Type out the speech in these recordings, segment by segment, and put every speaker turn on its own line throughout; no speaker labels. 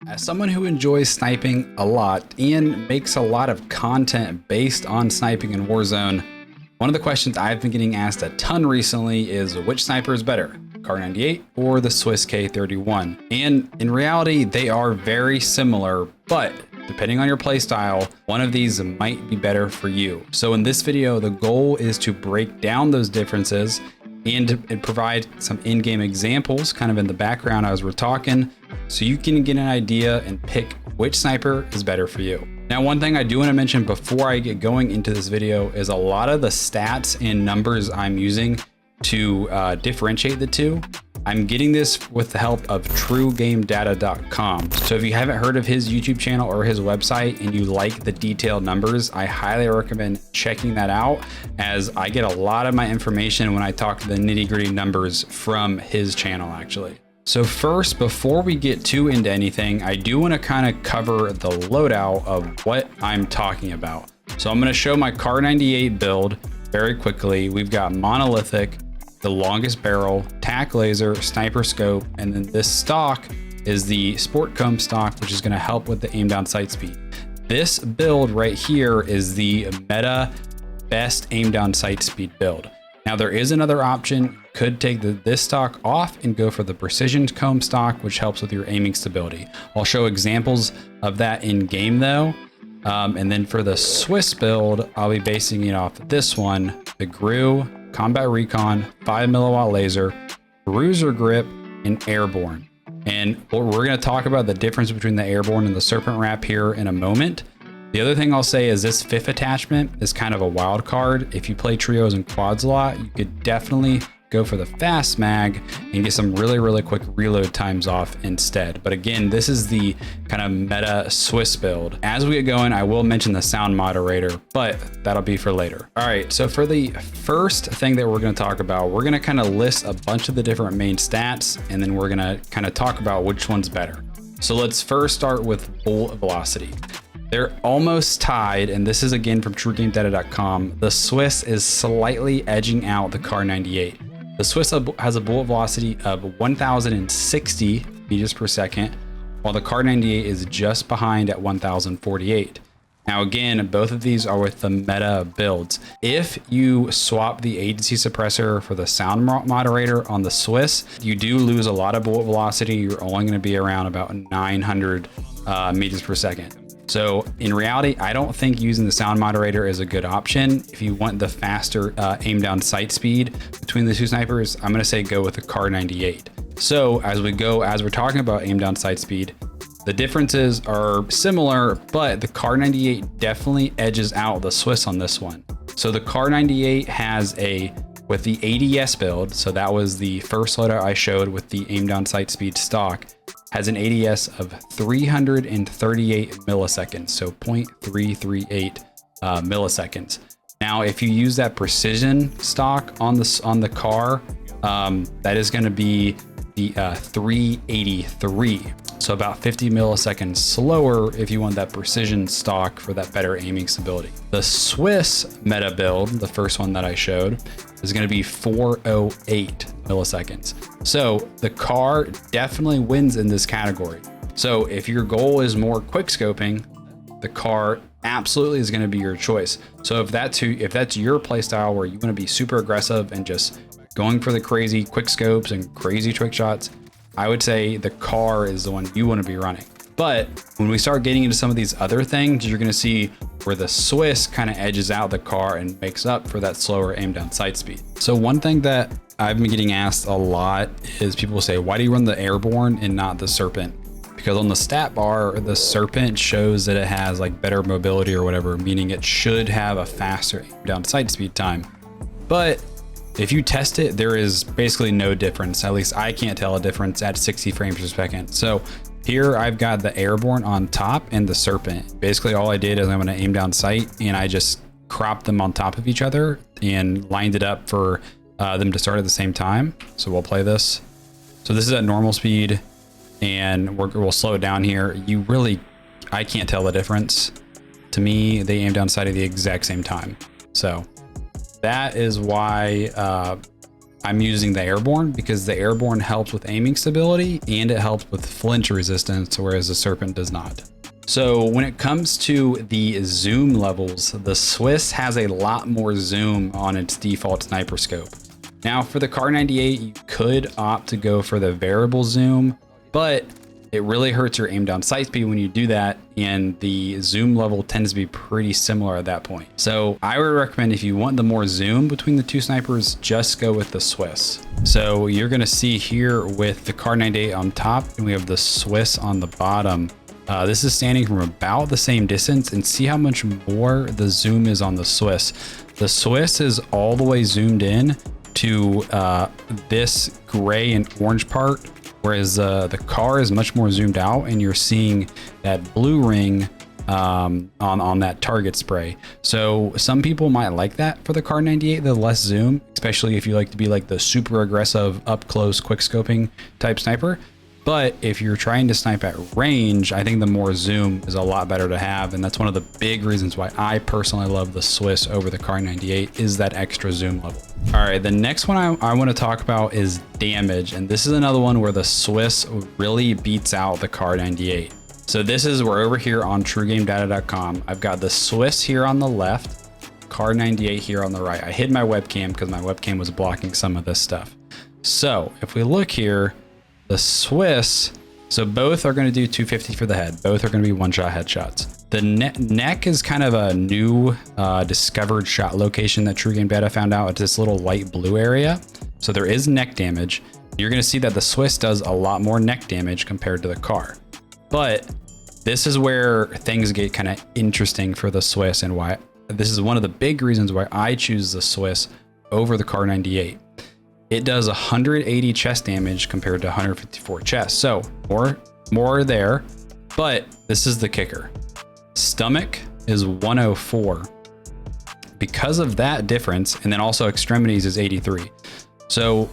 As someone who enjoys sniping a lot and makes a lot of content based on sniping in Warzone, one of the questions I've been getting asked a ton recently is which sniper is better, Kar98 or the Swiss K31? And in reality, they are very similar, but depending on your playstyle, one of these might be better for you. So in this video, the goal is to break down those differences and provide some in-game examples kind of in the background as we're talking, so you can get an idea and pick which sniper is better for you. Now, one thing I do want to mention before I get going into this video is a lot of the stats and numbers I'm using to differentiate the two. I'm getting this with the help of truegamedata.com. So if you haven't heard of his YouTube channel or his website and you like the detailed numbers, I highly recommend checking that out, as I get a lot of my information when I talk to the nitty-gritty numbers from his channel actually. So first, before we get too into anything, I do want to kind of cover the loadout of what I'm talking about. So I'm going to show my Kar98 build very quickly. We've got monolithic, the longest barrel, tac laser, sniper scope, and then this stock is the sport comb stock, which is going to help with the aim down sight speed. This build right here is the meta best aim down sight speed build. Now there is another option. You could take this stock off and go for the precision comb stock, which helps with your aiming stability. I'll show examples of that in game though. And then for the Swiss build, I'll be basing it off this one, the GRU, combat recon, 5 milliwatt laser, bruiser grip, and airborne. And we're going to talk about the difference between the airborne and the serpent wrap here in a moment. The other thing I'll say is this fifth attachment is kind of a wild card. If you play trios and quads a lot, you could definitely go for the fast mag and get some really quick reload times off instead. But again, this is the kind of meta Swiss build. As we get going, I will mention the sound moderator, but that'll be for later. All right, so for the first thing that we're going to talk about, we're going to kind of list a bunch of the different main stats, and then we're going to kind of talk about which one's better. So let's first start with bullet velocity. They're almost tied, and this is again from truegamedata.com. The Swiss is slightly edging out the Kar98. The Swiss has a bullet velocity of 1,060 meters per second, while the Kar98 is just behind at 1,048. Now again, both of these are with the meta builds. If you swap the agency suppressor for the sound moderator on the Swiss, you do lose a lot of bullet velocity. You're only going to be around about 900 meters per second. So in reality, I don't think using the sound moderator is a good option. If you want the faster aim down sight speed between the two snipers, I'm gonna say go with the Kar98. So as we're talking about aim down sight speed, the differences are similar, but the Kar98 definitely edges out the Swiss on this one. So the Kar98 has with the ADS build, so that was the first loadout I showed with the aim down sight speed stock, has an ADS of 338 milliseconds, so 0.338 milliseconds. Now, if you use that precision stock on the car, that is going to be the 383. So about 50 milliseconds slower if you want that precision stock for that better aiming stability. The Swiss meta build, the first one that I showed, is going to be 408 milliseconds. So the car definitely wins in this category. So if your goal is more quick scoping, the car absolutely is going to be your choice. So if that's your play style where you want to be super aggressive and just going for the crazy quick scopes and crazy trick shots, I would say the car is the one you want to be running. But when we start getting into some of these other things, you're going to see where the Swiss kind of edges out the car and makes up for that slower aim down sight speed. So one thing that I've been getting asked a lot is people say, why do you run the airborne and not the serpent? Because on the stat bar, the serpent shows that it has like better mobility or whatever, meaning it should have a faster aim down sight speed time. But if you test it, there is basically no difference. At least I can't tell a difference at 60 frames per second. So here I've got the airborne on top and the serpent. Basically all I did is I'm going to aim down sight and I just cropped them on top of each other and lined it up for them to start at the same time. So we'll play this. So this is at normal speed and we'll slow it down here. I can't tell the difference. To me, they aim down sight at the exact same time. So that is why I'm using the airborne because the airborne helps with aiming stability and it helps with flinch resistance, whereas the serpent does not. So when it comes to the zoom levels, the Swiss has a lot more zoom on its default sniper scope. Now for the Kar98, you could opt to go for the variable zoom, but it really hurts your aim down sight speed when you do that, and the zoom level tends to be pretty similar at that point. So I would recommend, if you want the more zoom between the two snipers, just go with the Swiss. So you're gonna see here with the Kar98 on top, and we have the Swiss on the bottom. This is standing from about the same distance, and see how much more the zoom is on the Swiss. The Swiss is all the way zoomed in to this gray and orange part, whereas the car is much more zoomed out, and you're seeing that blue ring on that target spray. So some people might like that for the Kar98, the less zoom, especially if you like to be like the super aggressive up close quick scoping type sniper. But if you're trying to snipe at range, I think the more zoom is a lot better to have. And that's one of the big reasons why I personally love the Swiss over the Kar98, is that extra zoom level. All right, the next one I want to talk about is damage. And this is another one where the Swiss really beats out the Kar98. So this is, we're over here on truegamedata.com. I've got the Swiss here on the left, Kar98 here on the right. I hid my webcam because my webcam was blocking some of this stuff. So if we look here, the Swiss, so both are going to do 250 for the head. Both are going to be one-shot headshots. The neck is kind of a new discovered shot location that True Game Data found out. It's this little light blue area. So there is neck damage. You're going to see that the Swiss does a lot more neck damage compared to the car. But this is where things get kind of interesting for the Swiss, and why this is one of the big reasons why I choose the Swiss over the Kar98. It does 180 chest damage compared to 154 chest. So more there, but this is the kicker. Stomach is 104. Because of that difference, and then also extremities is 83. So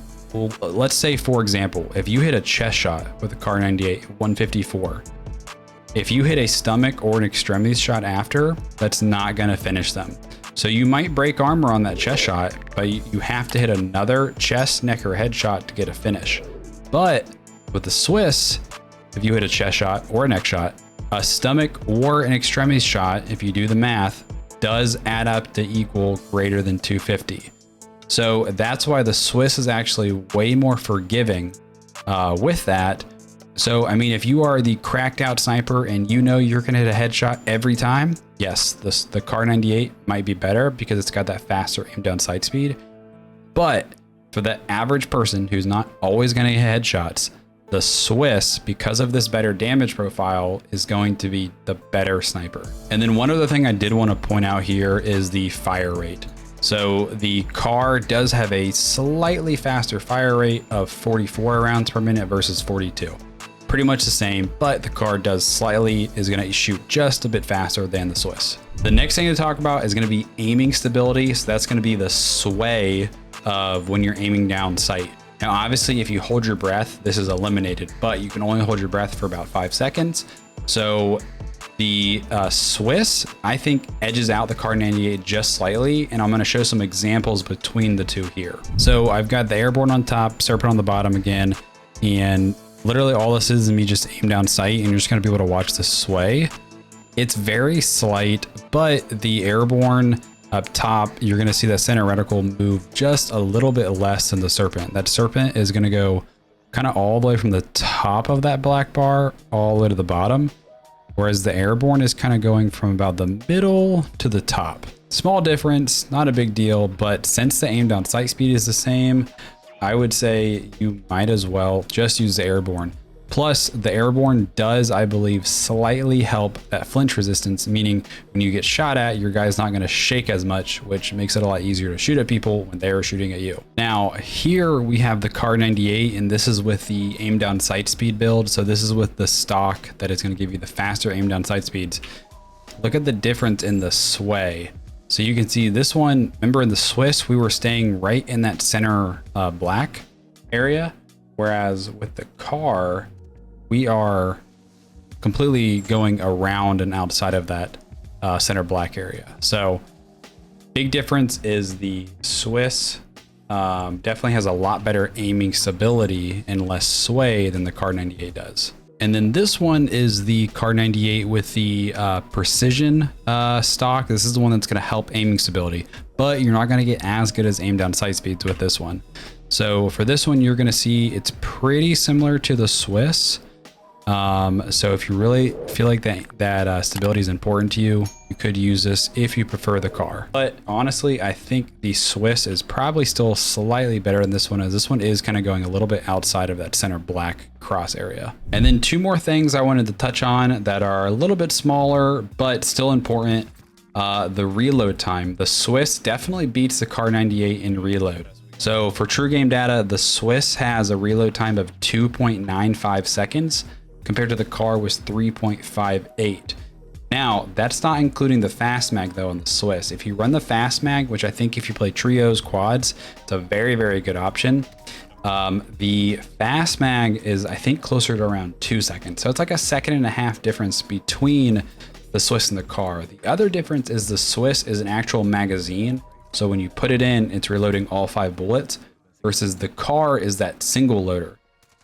let's say, for example, if you hit a chest shot with a Kar98, 154. If you hit a stomach or an extremities shot after, that's not gonna finish them. So you might break armor on that chest shot, but you have to hit another chest, neck, or head shot to get a finish. But with the Swiss, if you hit a chest shot or a neck shot, a stomach or an extremities shot, if you do the math, does add up to equal greater than 250. So that's why the Swiss is actually way more forgiving with that. So, I mean, if you are the cracked out sniper and you know you're going to hit a headshot every time, yes, the Kar98 might be better because it's got that faster aim down sight speed. But for the average person who's not always going to hit headshots, the Swiss, because of this better damage profile, is going to be the better sniper. And then one other thing I did want to point out here is the fire rate. So the car does have a slightly faster fire rate of 44 rounds per minute versus 42. Pretty much the same, but the car is going to shoot just a bit faster than the Swiss. The next thing to talk about is going to be aiming stability. So that's going to be the sway of when you're aiming down sight. Now, obviously, if you hold your breath, this is eliminated, but you can only hold your breath for about 5 seconds. So the Swiss, I think, edges out the Kar98 just slightly, and I'm going to show some examples between the two here. So I've got the airborne on top, serpent on the bottom again, and literally all this is me just aim down sight, and you're just going to be able to watch the sway. It's very slight, but the airborne up top, you're going to see that center reticle move just a little bit less than the serpent. That serpent is going to go kind of all the way from the top of that black bar all the way to the bottom, whereas the airborne is kind of going from about the middle to the top. Small difference, not a big deal, but since the aim down sight speed is the same, I would say you might as well just use the airborne. Plus, the airborne does, I believe, slightly help that flinch resistance, meaning when you get shot at, your guy's not going to shake as much, which makes it a lot easier to shoot at people when they're shooting at you. Now, here we have the Kar98, and this is with the aim down sight speed build. So this is with the stock that is going to give you the faster aim down sight speeds. Look at the difference in the sway. So you can see this one, remember in the Swiss, we were staying right in that center black area, whereas with the car, we are completely going around and outside of that center black area. So big difference is the Swiss definitely has a lot better aiming stability and less sway than the Kar98 does. And then this one is the Kar98 with the precision stock. This is the one that's going to help aiming stability, but you're not going to get as good as aim down sight speeds with this one. So for this one, you're going to see it's pretty similar to the Swiss. So if you really feel like that stability is important to you, you could use this if you prefer the Kar. But honestly, I think the Swiss is probably still slightly better than this one, as this one is kind of going a little bit outside of that center black cross area. And then two more things I wanted to touch on that are a little bit smaller, but still important. The reload time. The Swiss definitely beats the Kar98 in reload. So for true game data, the Swiss has a reload time of 2.95 seconds. Compared to the Kar was 3.58. Now, that's not including the fast mag though on the Swiss. If you run the fast mag, which I think if you play trios, quads, it's a very, very good option. The fast mag is, I think, closer to around 2 seconds. So it's like a 1.5 seconds difference between the Swiss and the Kar. The other difference is the Swiss is an actual magazine. So when you put it in, it's reloading all 5 bullets versus the Kar is that single loader.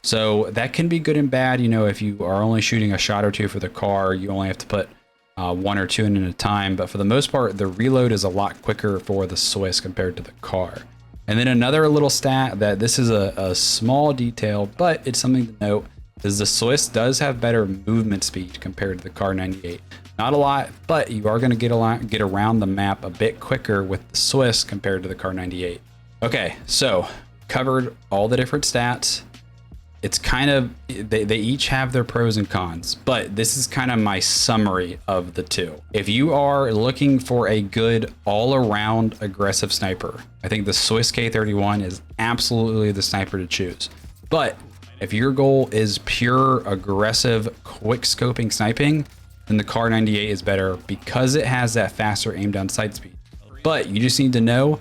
So that can be good and bad. You know, if you are only shooting a shot or two for the Kar, you only have to put 1 or 2 in at a time. But for the most part, the reload is a lot quicker for the Swiss compared to the Kar. And then another little stat that this is a small detail, but it's something to note, is the Swiss does have better movement speed compared to the Kar98. Not a lot, but you are going to get around the map a bit quicker with the Swiss compared to the Kar98. Okay, so covered all the different stats. It's kind of, they each have their pros and cons, but this is kind of my summary of the two. If you are looking for a good all-around aggressive sniper, I think the Swiss K31 is absolutely the sniper to choose. But if your goal is pure aggressive quick scoping sniping, then the Kar98 is better because it has that faster aim down sight speed. But you just need to know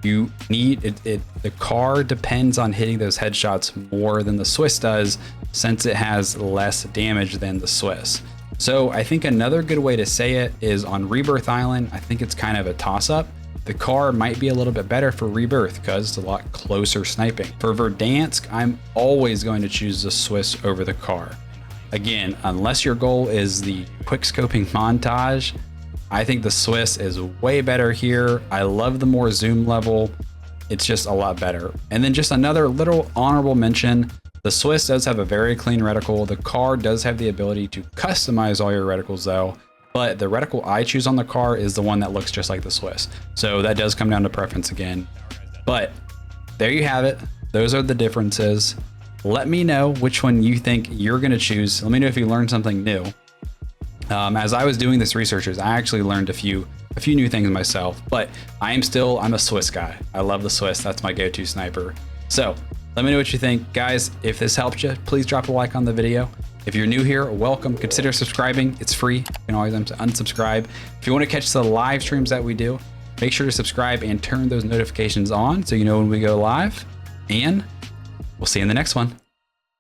you need the Kar depends on hitting those headshots more than the Swiss does, since it has less damage than the Swiss. So I think another good way to say it is on Rebirth Island, I think it's kind of a toss-up. The Kar might be a little bit better for Rebirth because it's a lot closer sniping. For Verdansk, I'm always going to choose the Swiss over the Kar. Again, unless your goal is the quick scoping montage, I think the Swiss is way better here. I love the more zoom level. It's just a lot better. And then just another little honorable mention, the Swiss does have a very clean reticle. The Kar does have the ability to customize all your reticles though, but the reticle I choose on the Kar is the one that looks just like the Swiss. So that does come down to preference again. But there you have it. Those are the differences. Let me know which one you think you're gonna choose. Let me know if you learned something new. As I was doing this research, I actually learned a few new things myself, but I'm a Swiss guy. I love the Swiss. That's my go-to sniper. So let me know what you think. Guys, if this helped you, please drop a like on the video. If you're new here, welcome. Consider subscribing. It's free. You can always unsubscribe. If you want to catch the live streams that we do, make sure to subscribe and turn those notifications on so you know when we go live. And we'll see you in the next one.